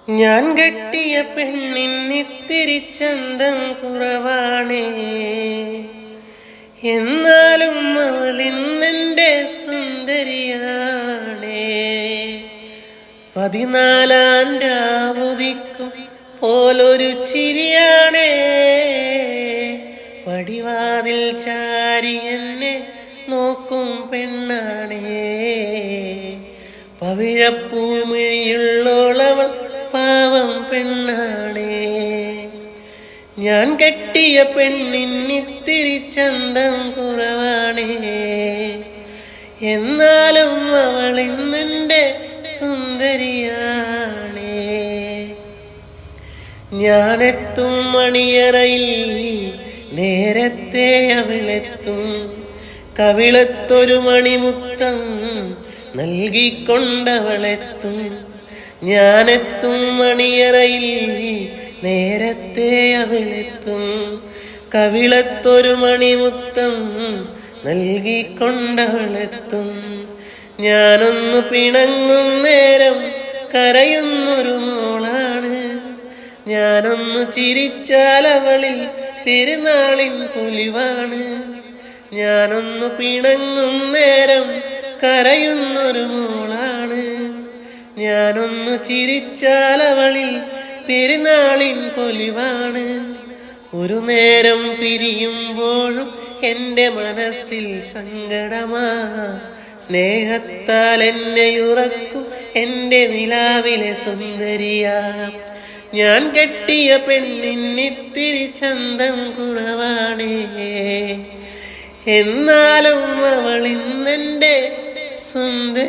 ഞാൻ കെട്ടിയ പെണ്ണിന്നിത്തിരി ചന്തം കുറവാണേ, എന്നാലും അവൾ ഇന്നെൻ്റെ സുന്ദരിയാണേ. 14 രാവുദിക്കും പോലൊരു ചിരിയാണേ, പടിവാതിൽ ചാരി എന്നെ നോക്കും പെണ്ണാണേ. പവിഴപ്പൂമിഴിയുള്ളോളവൾ പാവം പെണ്ണാണേ. ഞാൻ കെട്ടിയ പെണ്ണിന്നിത്തിരി ചന്തം കുറവാണേ, എന്നാലും അവൾ ഇന്നെൻ്റെ സുന്ദരിയാണേ. ഞാനെത്തും മണിയറയിൽ നേരത്തെ അവളെത്തും, കവിളത്തൊരു മണിമുത്തം നൽകിക്കൊണ്ടവളെത്തും. ഞാനെത്തും മണിയറയിൽ നേരത്തെ അവളെത്തും, കവിളത്തൊരു മണിമുത്തം നൽകിക്കൊണ്ടവളെത്തും. ഞാനൊന്നു പിണങ്ങും നേരം കരയുന്നൊരു മോളാണ്, ഞാനൊന്നു ചിരിച്ചാൽ അവളിൽ പെരുന്നാളിൻ പൊലിവാണ്. ഞാനൊന്നു പിണങ്ങും നേരം കരയുന്നൊരു മോളാണ്, ഞാനൊന്നു ചിരിച്ചാൽ അവളിൽ പെരുന്നാളിൻ പൊലിവാണ്. ഒരു നേരം പിരിയുമ്പോഴും എൻ്റെ മനസ്സിൽ സങ്കടമാ, സ്നേഹത്താൽ എന്നെ ഉറക്കും എൻ്റെ നിലാവിലെ സുന്ദരിയാ. ഞാൻ കെട്ടിയ പെണ്ണിന്നിത്തിരി ചന്തം കുറവാണേ, എന്നാലും അവൾ ഇന്നെൻ്റെ സുന്ദരിയാണേ.